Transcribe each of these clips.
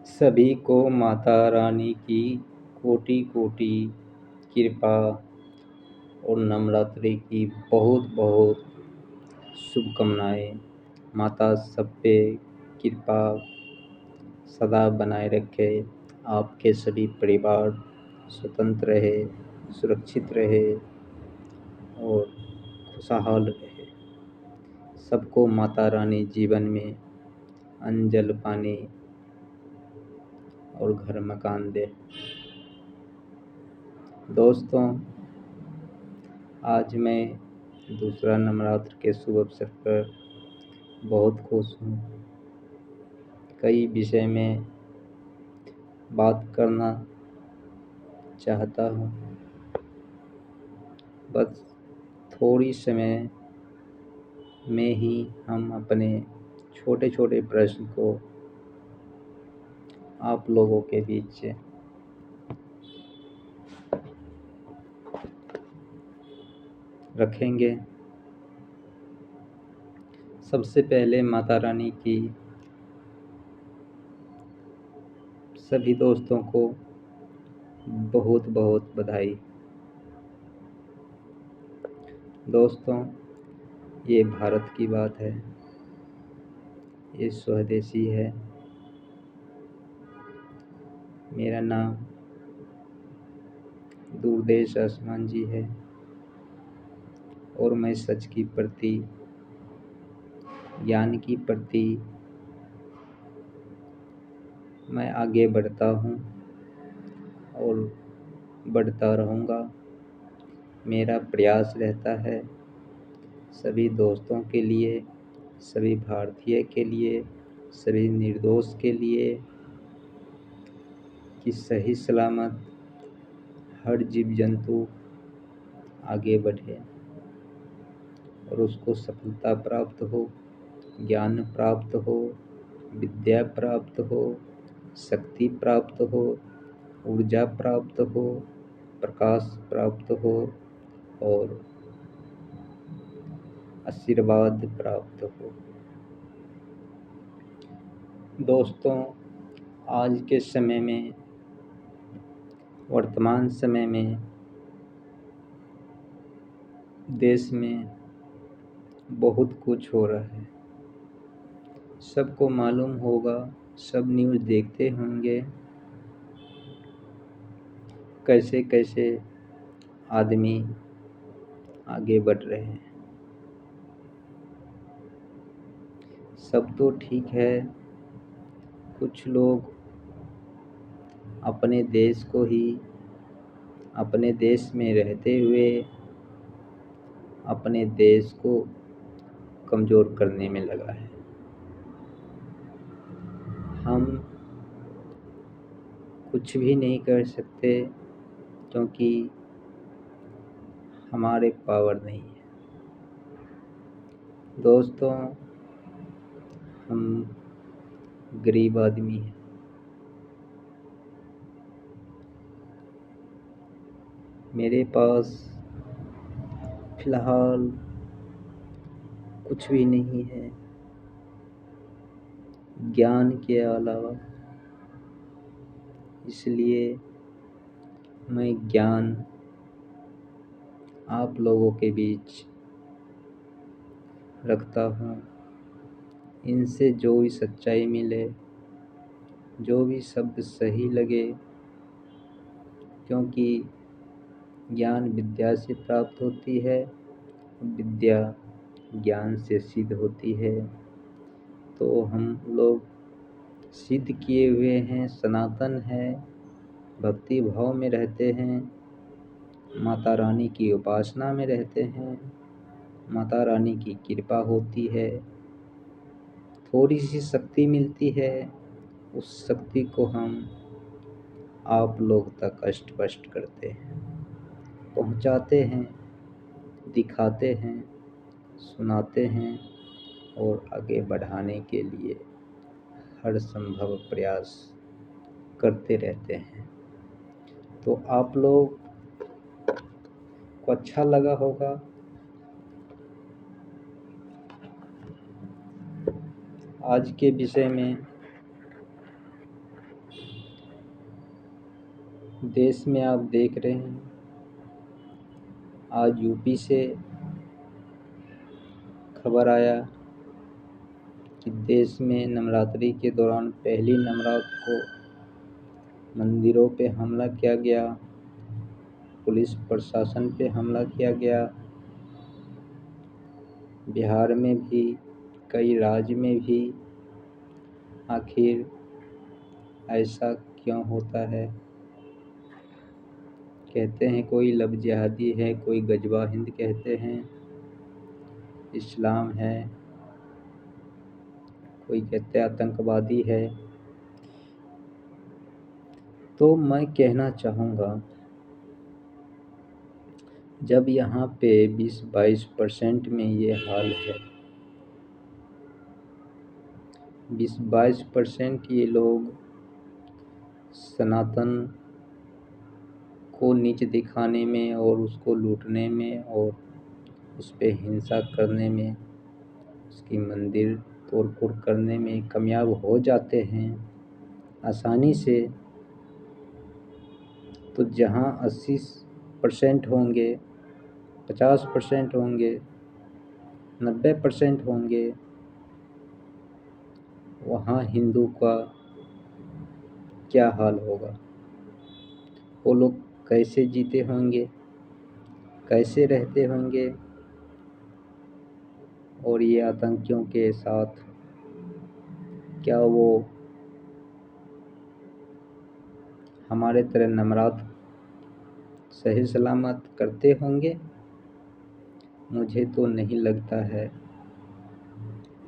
सभी को माता रानी की कोटि कोटि कृपा और नवरात्रि की बहुत बहुत शुभकामनाएं। माता सब पे कृपा सदा बनाए रखे। आपके सभी परिवार स्वतंत्र रहे, सुरक्षित रहे और खुशहाल रहे। सबको माता रानी जीवन में अन्न जल पानी और घर मकान दे। दोस्तों, आज मैं दूसरा नवरात्र के शुभ अवसर पर बहुत खुश हूँ। कई विषय में बात करना चाहता हूँ, बस थोड़ी समय में ही हम अपने छोटे छोटे प्रश्न को आप लोगों के बीच रखेंगे। सबसे पहले माता रानी की सभी दोस्तों को बहुत बहुत बधाई। दोस्तों, ये भारत की बात है, ये स्वदेशी है। मेरा नाम दूरदेश आसमान जी है और मैं सच की प्रति, ज्ञान की प्रति मैं आगे बढ़ता हूँ और बढ़ता रहूँगा। मेरा प्रयास रहता है सभी दोस्तों के लिए, सभी भारतीय के लिए, सभी निर्दोष के लिए कि सही सलामत हर जीव जंतु आगे बढ़े और उसको सफलता प्राप्त हो, ज्ञान प्राप्त हो, विद्या प्राप्त हो, शक्ति प्राप्त हो, ऊर्जा प्राप्त हो, प्रकाश प्राप्त हो और आशीर्वाद प्राप्त हो। दोस्तों, आज के समय में, वर्तमान समय में देश में बहुत कुछ हो रहा है। सबको मालूम होगा, सब न्यूज़ देखते होंगे, कैसे कैसे आदमी आगे बढ़ रहे हैं। सब तो ठीक है, कुछ लोग अपने देश को ही, अपने देश में रहते हुए अपने देश को कमज़ोर करने में लगा है। हम कुछ भी नहीं कर सकते क्योंकि हमारे पावर नहीं है। दोस्तों, हम गरीब आदमी हैं। मेरे पास फिलहाल कुछ भी नहीं है ज्ञान के अलावा, इसलिए मैं ज्ञान आप लोगों के बीच रखता हूँ। इनसे जो भी सच्चाई मिले, जो भी शब्द सही लगे, क्योंकि ज्ञान विद्या से प्राप्त होती है, विद्या ज्ञान से सिद्ध होती है। तो हम लोग सिद्ध किए हुए हैं, सनातन है, भक्ति भाव में रहते हैं, माता रानी की उपासना में रहते हैं, माता रानी की कृपा होती है, थोड़ी सी शक्ति मिलती है, उस शक्ति को हम आप लोग तक स्पष्ट करते हैं, पहुंचाते हैं, दिखाते हैं, सुनाते हैं और आगे बढ़ाने के लिए हर संभव प्रयास करते रहते हैं। तो आप लोग को अच्छा लगा होगा। आज के विषय में देश में आप देख रहे हैं, आज यूपी से खबर आया कि देश में नवरात्रि के दौरान पहली नवरात्र को मंदिरों पे हमला किया गया, पुलिस प्रशासन पे हमला किया गया। बिहार में भी, कई राज्य में भी। आखिर ऐसा क्यों होता है? कहते हैं कोई लब जिहादी है, कोई गजवा हिंद कहते हैं, इस्लाम है, कोई कहते हैं आतंकवादी है। तो मैं कहना चाहूँगा, जब यहाँ पे 20-22% में ये हाल है, 20-22% ये लोग सनातन को नीच दिखाने में और उसको लूटने में और उस पे हिंसा करने में, उसकी मंदिर तोड़-फोड़ करने में कामयाब हो जाते हैं आसानी से, तो जहाँ 80% होंगे, 50% होंगे, 90% होंगे, वहाँ हिंदू का क्या हाल होगा? वो लोग कैसे जीते होंगे, कैसे रहते होंगे? और ये आतंकियों के साथ क्या वो हमारे तरह नवरात्र सही सलामत करते होंगे? मुझे तो नहीं लगता है।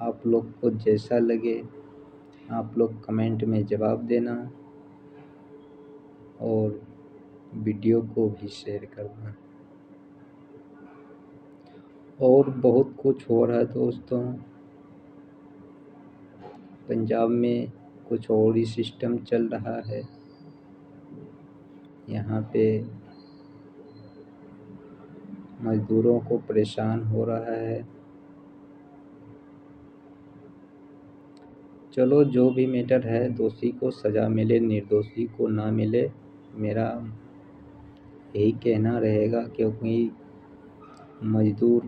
आप लोग को जैसा लगे, आप लोग कमेंट में जवाब देना और वीडियो को भी शेयर करना। और बहुत कुछ हो रहा है दोस्तों। पंजाब में कुछ और ही सिस्टम चल रहा है। यहाँ पे मज़दूरों को परेशान हो रहा है। चलो, जो भी मैटर है, दोषी को सज़ा मिले, निर्दोषी को ना मिले, मेरा यही कहना रहेगा। क्योंकि मज़दूर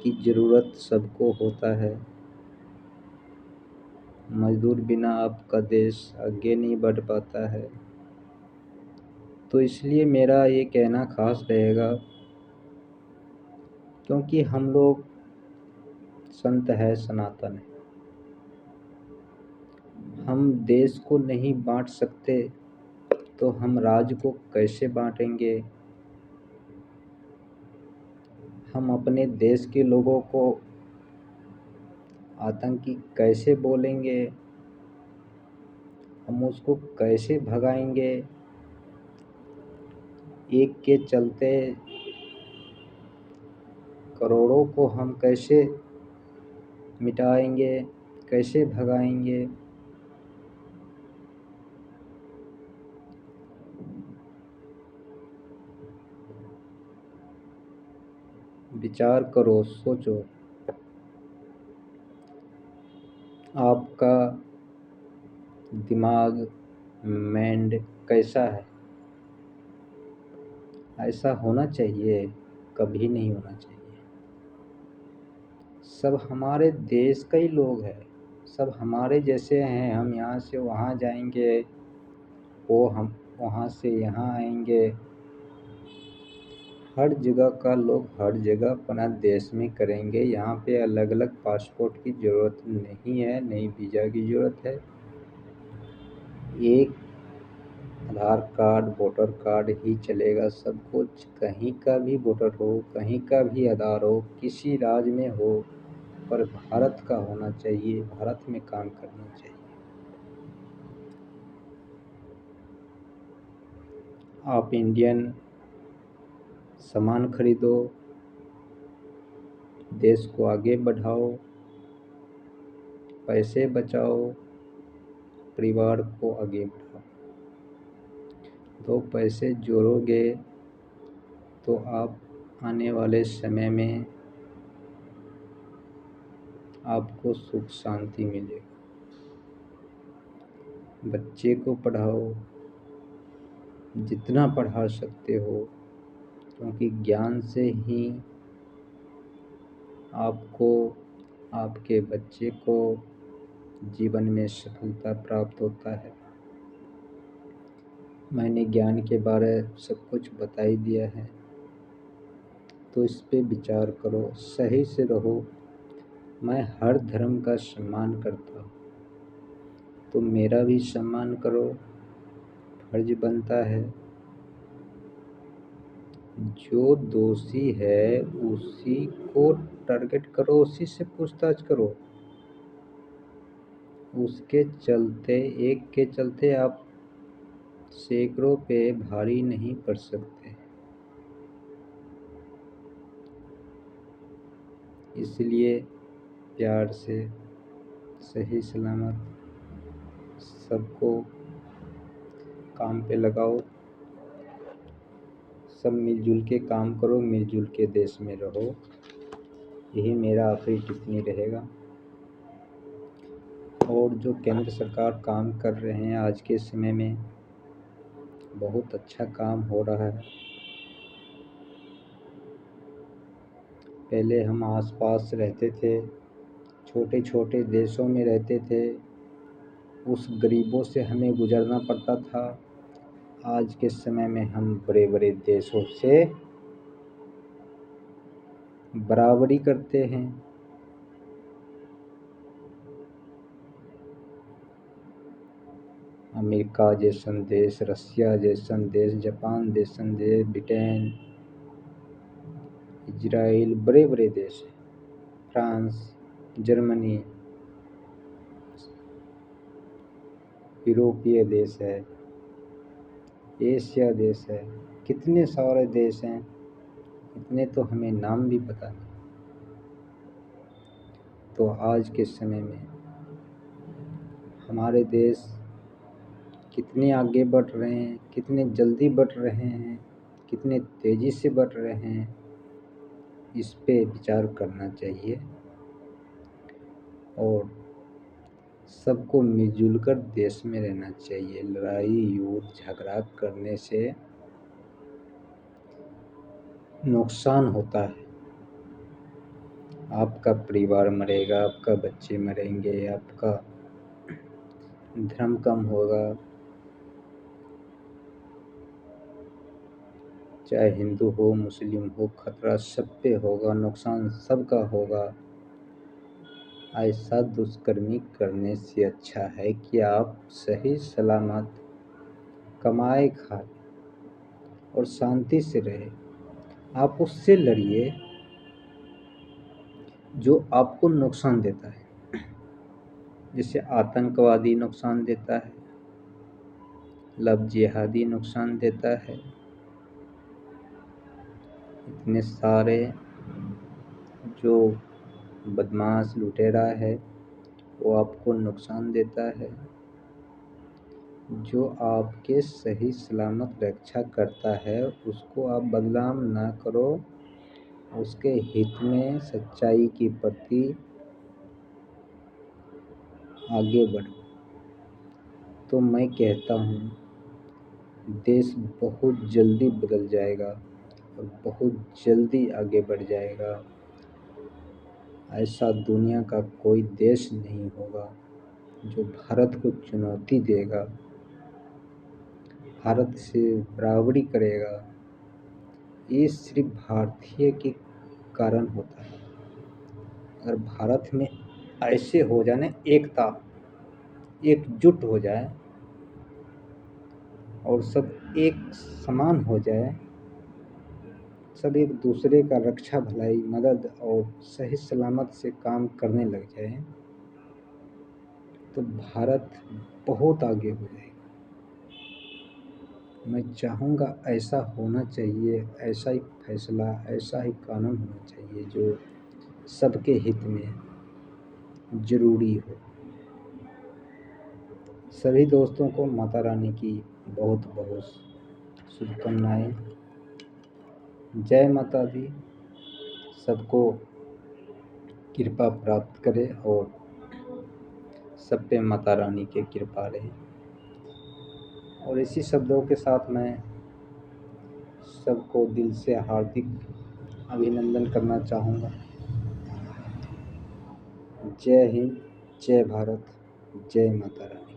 की ज़रूरत सबको होता है। मज़दूर बिना आपका देश आगे नहीं बढ़ पाता है। तो इसलिए मेरा ये कहना ख़ास रहेगा, क्योंकि हम लोग संत है, सनातन है। हम देश को नहीं बांट सकते तो हम राज्य को कैसे बांटेंगे? हम अपने देश के लोगों को आतंकी कैसे बोलेंगे? हम उसको कैसे भगाएंगे? एक के चलते करोड़ों को हम कैसे मिटाएंगे, कैसे भगाएंगे? विचार करो, सोचो। आपका दिमाग, माइंड कैसा है? ऐसा होना चाहिए? कभी नहीं होना चाहिए। सब हमारे देश के ही लोग हैं, सब हमारे जैसे हैं। हम यहाँ से वहाँ जाएंगे, वो हम वहाँ से यहाँ आएंगे। हर जगह का लोग हर जगह अपना देश में करेंगे। यहाँ पे अलग अलग पासपोर्ट की ज़रूरत नहीं है, नहीं वीज़ा की ज़रूरत है। एक आधार कार्ड, वोटर कार्ड ही चलेगा सब कुछ। कहीं का भी वोटर हो, कहीं का भी आधार हो, किसी राज्य में हो, पर भारत का होना चाहिए, भारत में काम करना चाहिए। आप इंडियन सामान खरीदो, देश को आगे बढ़ाओ, पैसे बचाओ, परिवार को आगे बढ़ाओ। दो पैसे जोड़ोगे तो आप आने वाले समय में आपको सुख शांति मिलेगा। बच्चे को पढ़ाओ, जितना पढ़ा सकते हो, क्योंकि ज्ञान से ही आपको, आपके बच्चे को जीवन में सफलता प्राप्त होता है। मैंने ज्ञान के बारे सब कुछ बता ही दिया है, तो इस पे विचार करो, सही से रहो। मैं हर धर्म का सम्मान करता हूँ, तो मेरा भी सम्मान करो, फर्ज बनता है। जो दोषी है उसी को टारगेट करो, उसी से पूछताछ करो। उसके चलते, एक के चलते आप सैकड़ों पे भारी नहीं पड़ सकते। इसलिए प्यार से, सही सलामत सबको काम पे लगाओ, सब मिलजुल के काम करो, मिलजुल के देश में रहो। यही मेरा आखिरी टिप्पणी रहेगा। और जो केंद्र सरकार काम कर रहे हैं आज के समय में, बहुत अच्छा काम हो रहा है। पहले हम आसपास रहते थे, छोटे छोटे देशों में रहते थे, उस गरीबों से हमें गुजरना पड़ता था। आज के समय में हम बड़े बड़े देशों से बराबरी करते हैं। अमेरिका जैसन देश, रसिया जैसन देश, जापान जैसन देश, ब्रिटेन, इजराइल, बड़े बड़े देश हैं। फ्रांस, जर्मनी, यूरोपीय देश है, एशिया देश है, कितने सारे देश हैं, इतने तो हमें नाम भी पता नहीं। तो आज के समय में हमारे देश कितने आगे बढ़ रहे हैं, कितने जल्दी बढ़ रहे हैं, कितने तेज़ी से बढ़ रहे हैं, इस पे विचार करना चाहिए। और सबको मिलजुल कर देश में रहना चाहिए। लड़ाई, युद्ध, झगड़ा करने से नुकसान होता है। आपका परिवार मरेगा, आपका बच्चे मरेंगे, आपका धर्म कम होगा, चाहे हिंदू हो, मुस्लिम हो, खतरा सब पे होगा, नुकसान सबका होगा। ऐसा दुष्कर्मी करने से अच्छा है कि आप सही सलामत कमाए खाए और शांति से रहे। आप उससे लड़िए जो आपको नुकसान देता है। जैसे आतंकवादी नुकसान देता है, लव जिहादी नुकसान देता है, इतने सारे जो बदमाश लुटेरा है वो आपको नुकसान देता है। जो आपके सही सलामत रक्षा करता है उसको आप बदनाम ना करो, उसके हित में सच्चाई के प्रति आगे बढ़ो। तो मैं कहता हूँ देश बहुत जल्दी बदल जाएगा और बहुत जल्दी आगे बढ़ जाएगा। ऐसा दुनिया का कोई देश नहीं होगा जो भारत को चुनौती देगा, भारत से बराबरी करेगा। ये सिर्फ भारतीय के कारण होता है। अगर भारत में ऐसे हो जाए ना, एकता, एकजुट हो जाए और सब एक समान हो जाए, सब एक दूसरे का रक्षा भलाई, मदद और सही सलामत से काम करने लग जाए, तो भारत बहुत आगे हो जाएगा। मैं चाहूँगा ऐसा होना चाहिए, ऐसा ही फैसला, ऐसा ही कानून होना चाहिए जो सबके हित में ज़रूरी हो। सभी दोस्तों को माता रानी की बहुत बहुत शुभकामनाएं। जय माता दी। सबको कृपा प्राप्त करे और सब पे माता रानी की कृपा रहे। और इसी शब्दों के साथ मैं सबको दिल से हार्दिक अभिनंदन करना चाहूँगा। जय हिंद, जय भारत, जय माता रानी।